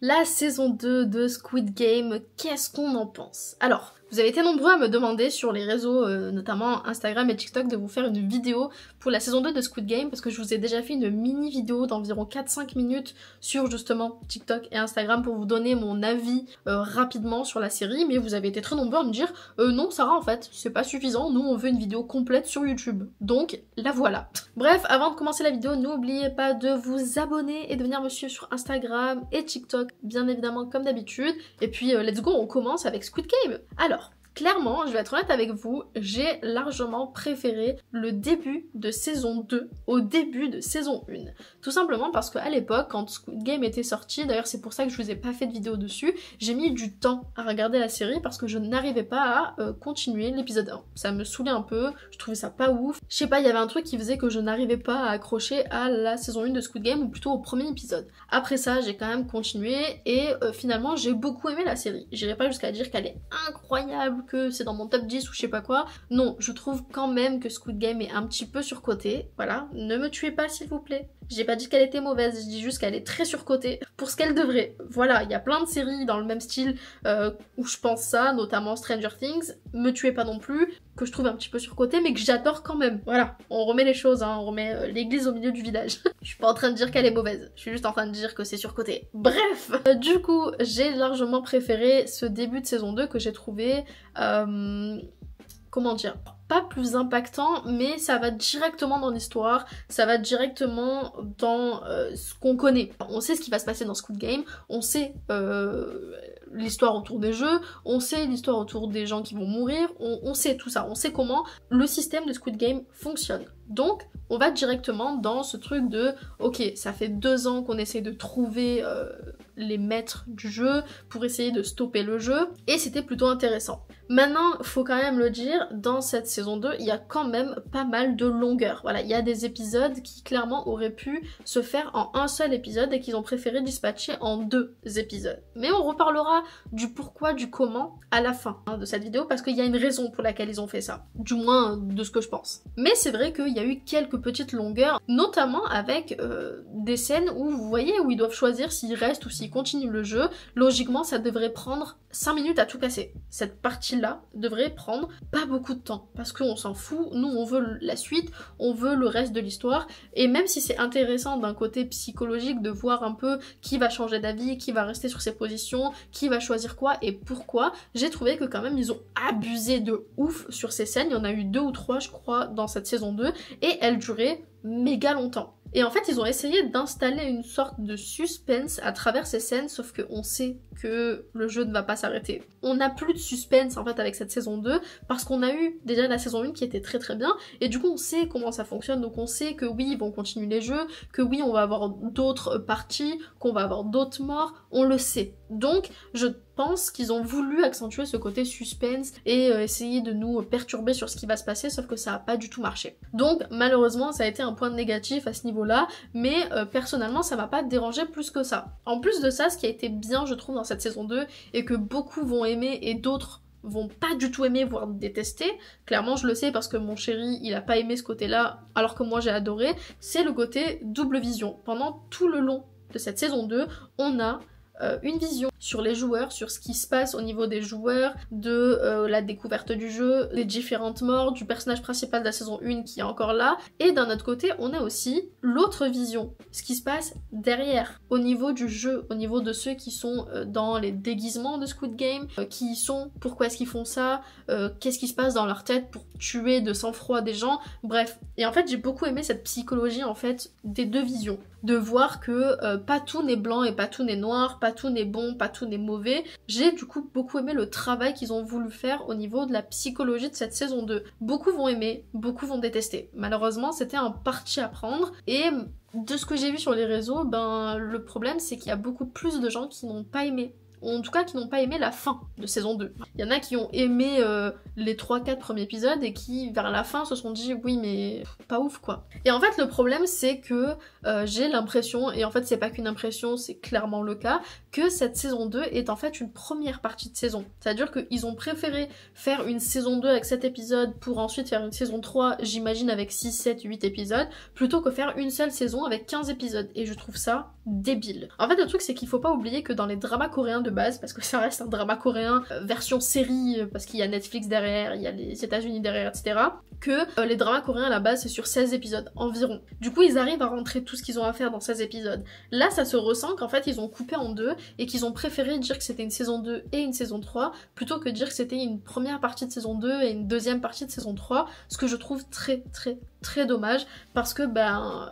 La saison 2 de Squid Game, qu'est-ce qu'on en pense? Alors, vous avez été nombreux à me demander sur les réseaux, notamment Instagram et TikTok, de vous faire une vidéo pour la saison 2 de Squid Game parce que je vous ai déjà fait une mini vidéo d'environ 4-5 minutes sur justement TikTok et Instagram pour vous donner mon avis rapidement sur la série, mais vous avez été très nombreux à me dire non Sarah, en fait c'est pas suffisant, nous on veut une vidéo complète sur YouTube, donc la voilà. Bref, avant de commencer la vidéo, n'oubliez pas de vous abonner et de venir me suivre sur Instagram et TikTok, bien évidemment comme d'habitude, et puis let's go, on commence avec Squid Game. Alors, clairement, je vais être honnête avec vous, j'ai largement préféré le début de saison 2 au début de saison 1. Tout simplement parce qu'à l'époque, quand Squid Game était sorti, d'ailleurs c'est pour ça que je vous ai pas fait de vidéo dessus, j'ai mis du temps à regarder la série parce que je n'arrivais pas à continuer l'épisode 1. Ça me saoulait un peu, je trouvais ça pas ouf. Je sais pas, il y avait un truc qui faisait que je n'arrivais pas à accrocher à la saison 1 de Squid Game, ou plutôt au premier épisode. Après ça, j'ai quand même continué et finalement j'ai beaucoup aimé la série. J'irai pas jusqu'à dire qu'elle est incroyable, que c'est dans mon top 10 ou je sais pas quoi. Non, je trouve quand même que Squid Game est un petit peu surcoté. Voilà, ne me tuez pas s'il vous plaît. J'ai pas dit qu'elle était mauvaise, je dis juste qu'elle est très surcotée pour ce qu'elle devrait. Voilà, il y a plein de séries dans le même style où je pense ça, notamment Stranger Things. Me tuez pas non plus, que je trouve un petit peu surcotée, mais que j'adore quand même. Voilà, on remet les choses, hein, on remet l'église au milieu du village. Je suis pas en train de dire qu'elle est mauvaise, je suis juste en train de dire que c'est surcoté. Bref, du coup, j'ai largement préféré ce début de saison 2 que j'ai trouvé... comment dire, pas plus impactant, mais ça va directement dans l'histoire, ça va directement dans ce qu'on connaît. On sait ce qui va se passer dans Squid Game, on sait l'histoire autour des jeux, on sait l'histoire autour des gens qui vont mourir, on sait tout ça, on sait comment le système de Squid Game fonctionne. Donc, on va directement dans ce truc de ok, ça fait 2 ans qu'on essaie de trouver les maîtres du jeu pour essayer de stopper le jeu, et c'était plutôt intéressant. Maintenant, faut quand même le dire, dans cette saison 2, il y a quand même pas mal de longueur. Voilà, il y a des épisodes qui clairement auraient pu se faire en un seul épisode et qu'ils ont préféré dispatcher en 2 épisodes. Mais on reparlera du pourquoi, du comment à la fin de cette vidéo, parce qu'il y a une raison pour laquelle ils ont fait ça. Du moins, de ce que je pense. Mais c'est vrai qu'il y a eu quelques petites longueurs, notamment avec des scènes où, vous voyez, où ils doivent choisir s'ils restent ou s'ils continuent le jeu. Logiquement, ça devrait prendre 5 minutes à tout casser. Cette partie-là devrait prendre pas beaucoup de temps, parce qu'on s'en fout, nous on veut la suite, on veut le reste de l'histoire, et même si c'est intéressant d'un côté psychologique de voir un peu qui va changer d'avis, qui va rester sur ses positions, qui va choisir quoi et pourquoi, j'ai trouvé que quand même ils ont abusé de ouf sur ces scènes. Il y en a eu 2 ou 3 je crois dans cette saison 2, et elles duraient méga longtemps. Et en fait, ils ont essayé d'installer une sorte de suspense à travers ces scènes, sauf qu'on sait que le jeu ne va pas s'arrêter. On n'a plus de suspense en fait avec cette saison 2, parce qu'on a eu déjà la saison 1 qui était très très bien, et du coup on sait comment ça fonctionne, donc on sait que oui, ils vont continuer les jeux, que oui, on va avoir d'autres parties, qu'on va avoir d'autres morts, on le sait. Donc, je pense qu'ils ont voulu accentuer ce côté suspense et essayer de nous perturber sur ce qui va se passer, sauf que ça n'a pas du tout marché. Donc malheureusement ça a été un point négatif à ce niveau-là, mais personnellement ça m'a pas dérangé plus que ça. En plus de ça, ce qui a été bien je trouve dans cette saison 2, et que beaucoup vont aimer et d'autres vont pas du tout aimer, voire détester, clairement je le sais parce que mon chéri il a pas aimé ce côté-là alors que moi j'ai adoré, c'est le côté double vision. Pendant tout le long de cette saison 2, on a une vision sur les joueurs, sur ce qui se passe au niveau des joueurs, de la découverte du jeu, les différentes morts, du personnage principal de la saison 1 qui est encore là, et d'un autre côté on a aussi l'autre vision, ce qui se passe derrière, au niveau du jeu, au niveau de ceux qui sont dans les déguisements de Squid Game, qui y sont, pourquoi est-ce qu'ils font ça, qu'est-ce qui se passe dans leur tête pour tuer de sang-froid des gens, bref. Et en fait j'ai beaucoup aimé cette psychologie en fait des 2 visions, de voir que pas tout n'est blanc et pas tout n'est noir, pas tout n'est bon, pas tout n'est mauvais. J'ai du coup beaucoup aimé le travail qu'ils ont voulu faire au niveau de la psychologie de cette saison 2. Beaucoup vont aimer, beaucoup vont détester. Malheureusement, c'était un parti à prendre, et de ce que j'ai vu sur les réseaux, ben le problème c'est qu'il y a beaucoup plus de gens qui n'ont pas aimé. En tout cas qui n'ont pas aimé la fin de saison 2. Il y en a qui ont aimé les 3-4 premiers épisodes et qui vers la fin se sont dit oui mais pas ouf quoi. Et en fait le problème c'est que j'ai l'impression, et en fait c'est pas qu'une impression, c'est clairement le cas, que cette saison 2 est en fait une première partie de saison. C'est-à-dire qu'ils ont préféré faire une saison 2 avec 7 épisodes pour ensuite faire une saison 3, j'imagine avec 6, 7, 8 épisodes, plutôt que faire une seule saison avec 15 épisodes. Et je trouve ça débile. En fait le truc c'est qu'il faut pas oublier que dans les dramas coréens de base, parce que ça reste un drama coréen version série, parce qu'il y a Netflix derrière, il y a les États-Unis derrière, etc., que les dramas coréens à la base c'est sur 16 épisodes environ. Du coup ils arrivent à rentrer tout ce qu'ils ont à faire dans 16 épisodes. Là ça se ressent qu'en fait ils ont coupé en deux et qu'ils ont préféré dire que c'était une saison 2 et une saison 3 plutôt que dire que c'était une première partie de saison 2 et une deuxième partie de saison 3, ce que je trouve très dommage parce que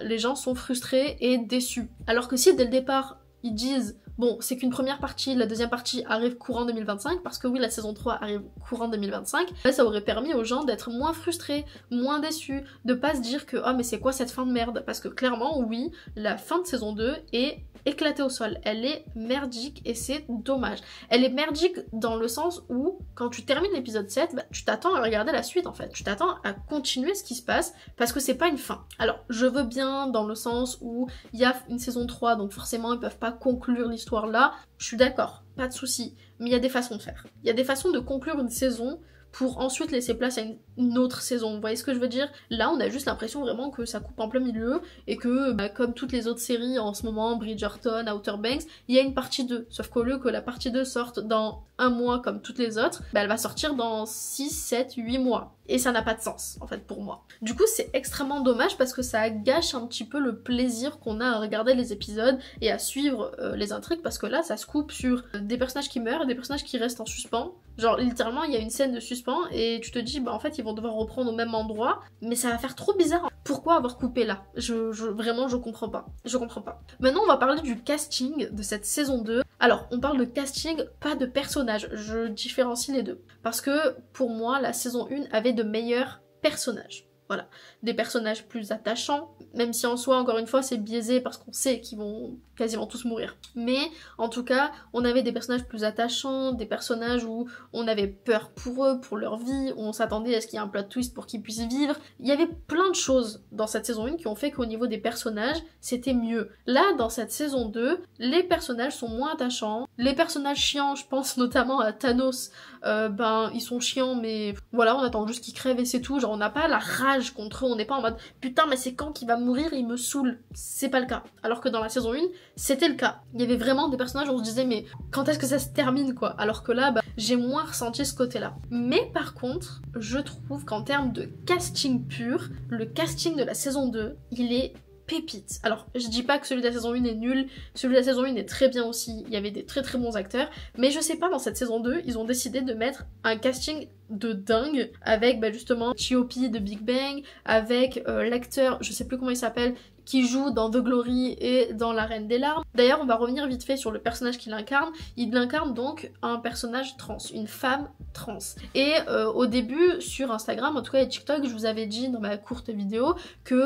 les gens sont frustrés et déçus. Alors que si dès le départ ils disent bon c'est qu'une première partie, la deuxième partie arrive courant 2025, parce que oui la saison 3 arrive courant 2025, ça aurait permis aux gens d'être moins frustrés, moins déçus, de pas se dire que oh mais c'est quoi cette fin de merde, parce que clairement oui la fin de saison 2 est éclatée au sol, elle est merdique et c'est dommage. Elle est merdique dans le sens où quand tu termines l'épisode 7, tu t'attends à regarder la suite en fait, tu t'attends à continuer ce qui se passe parce que c'est pas une fin. Alors je veux bien dans le sens où il y a une saison 3 donc forcément ils peuvent pas conclure l'histoire là, je suis d'accord, pas de souci, mais il y a des façons de faire. Il y a des façons de conclure une saison pour ensuite laisser place à une autre saison. Vous voyez ce que je veux dire? Là, on a juste l'impression vraiment que ça coupe en plein milieu et que, comme toutes les autres séries en ce moment, Bridgerton, Outer Banks, il y a une partie 2. Sauf qu'au lieu que la partie 2 sorte dans un mois comme toutes les autres, elle va sortir dans 6, 7, 8 mois. Et ça n'a pas de sens, en fait, pour moi. Du coup, c'est extrêmement dommage parce que ça gâche un petit peu le plaisir qu'on a à regarder les épisodes et à suivre les intrigues, parce que là, ça se coupe sur des personnages qui meurent et des personnages qui restent en suspens. Genre, littéralement, il y a une scène de suspens et tu te dis, en fait, ils vont devoir reprendre au même endroit, mais ça va faire trop bizarre. Pourquoi avoir coupé là? Vraiment, je comprends pas. Je comprends pas. Maintenant, on va parler du casting de cette saison 2. Alors, on parle de casting, pas de personnages. Je différencie les deux. Parce que, pour moi, la saison 1 avait de meilleurs personnages. Voilà, des personnages plus attachants, même si en soi, encore une fois, c'est biaisé parce qu'on sait qu'ils vont quasiment tous mourir. Mais en tout cas, on avait des personnages plus attachants, des personnages où on avait peur pour eux, pour leur vie, où on s'attendait à ce qu'il y ait un plot twist pour qu'ils puissent vivre. Il y avait plein de choses dans cette saison 1 qui ont fait qu'au niveau des personnages, c'était mieux. Là, dans cette saison 2, les personnages sont moins attachants. Les personnages chiants, je pense notamment à Thanos, ils sont chiants, mais voilà, on attend juste qu'ils crèvent et c'est tout. Genre, on n'a pas la rage contre eux, on n'est pas en mode putain, mais c'est quand qu'il va mourir, il me saoule. C'est pas le cas. Alors que dans la saison 1, c'était le cas. Il y avait vraiment des personnages où on se disait, mais quand est-ce que ça se termine, quoi? Alors que là, j'ai moins ressenti ce côté-là. Mais par contre, je trouve qu'en termes de casting pur, le casting de la saison 2, il est pépite. Alors, je dis pas que celui de la saison 1 est nul, celui de la saison 1 est très bien aussi, il y avait des très bons acteurs, mais je sais pas, dans cette saison 2, ils ont décidé de mettre un casting de dingue, avec justement Chiopi de Big Bang, avec l'acteur, je sais plus comment il s'appelle, qui joue dans The Glory et dans La Reine des Larmes. D'ailleurs, on va revenir vite fait sur le personnage qu'il incarne. Il incarne donc un personnage trans, une femme trans. Et au début, sur Instagram, en tout cas et TikTok, je vous avais dit dans ma courte vidéo que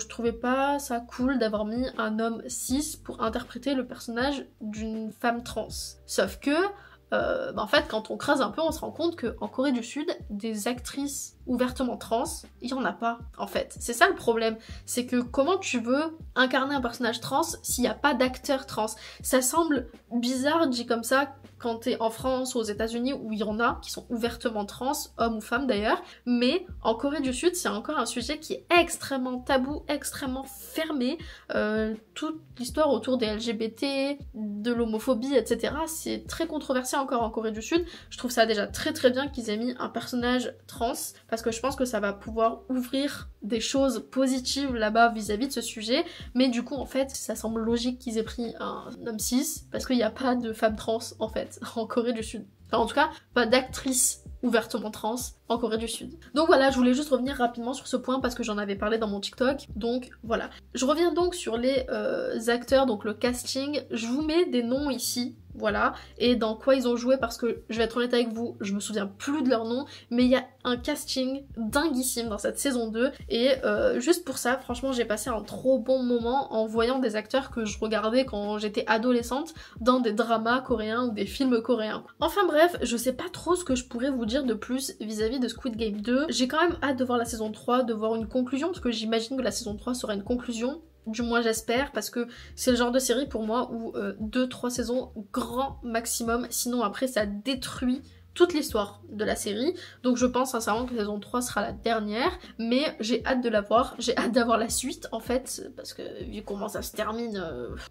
je trouvais pas ça cool d'avoir mis un homme cis pour interpréter le personnage d'une femme trans. Sauf que en fait, quand on creuse un peu, on se rend compte qu'en Corée du Sud, des actrices ouvertement trans, il y en a pas, en fait. C'est ça le problème. C'est que comment tu veux incarner un personnage trans s'il n'y a pas d'acteur trans? Ça semble bizarre, dit comme ça, quand t'es en France ou aux États-Unis où il y en a qui sont ouvertement trans, hommes ou femmes d'ailleurs, mais en Corée du Sud, c'est encore un sujet qui est extrêmement tabou, extrêmement fermé. Toute l'histoire autour des LGBT, de l'homophobie, etc., c'est très controversé encore en Corée du Sud. Je trouve ça déjà très bien qu'ils aient mis un personnage trans, parce que je pense que ça va pouvoir ouvrir des choses positives là-bas vis-à-vis de ce sujet, mais du coup en fait ça semble logique qu'ils aient pris un homme cis, parce qu'il n'y a pas de femme trans en fait en Corée du Sud. Enfin en tout cas pas d'actrice ouvertement trans en Corée du Sud. Donc voilà, je voulais juste revenir rapidement sur ce point parce que j'en avais parlé dans mon TikTok, donc voilà. Je reviens donc sur les acteurs, donc le casting, je vous mets des noms ici, voilà, et dans quoi ils ont joué, parce que je vais être honnête avec vous, je me souviens plus de leur nom, mais il y a un casting dinguissime dans cette saison 2, et juste pour ça, franchement, j'ai passé un trop bon moment en voyant des acteurs que je regardais quand j'étais adolescente dans des dramas coréens ou des films coréens. Enfin bref, je sais pas trop ce que je pourrais vous dire de plus vis-à-vis de Squid Game 2, j'ai quand même hâte de voir la saison 3, de voir une conclusion, parce que j'imagine que la saison 3 sera une conclusion, du moins j'espère, parce que c'est le genre de série pour moi où 2-3 saisons grand maximum, sinon après ça détruit toute l'histoire de la série, donc je pense sincèrement que la saison 3 sera la dernière, mais j'ai hâte de la voir, j'ai hâte d'avoir la suite en fait, parce que vu comment ça se termine,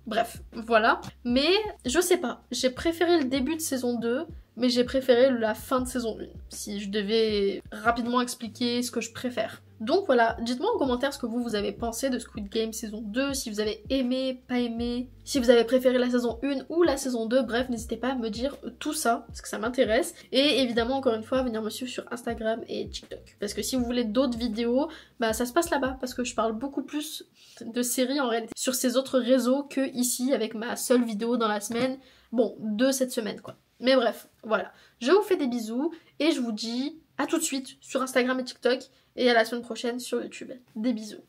bref, voilà. Mais je sais pas, j'ai préféré le début de saison 2, mais j'ai préféré la fin de saison 1, si je devais rapidement expliquer ce que je préfère. Donc voilà, dites-moi en commentaire ce que vous avez pensé de Squid Game saison 2, si vous avez aimé, pas aimé, si vous avez préféré la saison 1 ou la saison 2, bref, n'hésitez pas à me dire tout ça, parce que ça m'intéresse. Et évidemment, encore une fois, venir me suivre sur Instagram et TikTok. Parce que si vous voulez d'autres vidéos, bah ça se passe là-bas, parce que je parle beaucoup plus de séries en réalité sur ces autres réseaux que ici, avec ma seule vidéo dans la semaine, bon, 2 cette semaine quoi. Mais bref, voilà. Je vous fais des bisous, et je vous dis à tout de suite sur Instagram et TikTok, et à la semaine prochaine sur YouTube. Des bisous.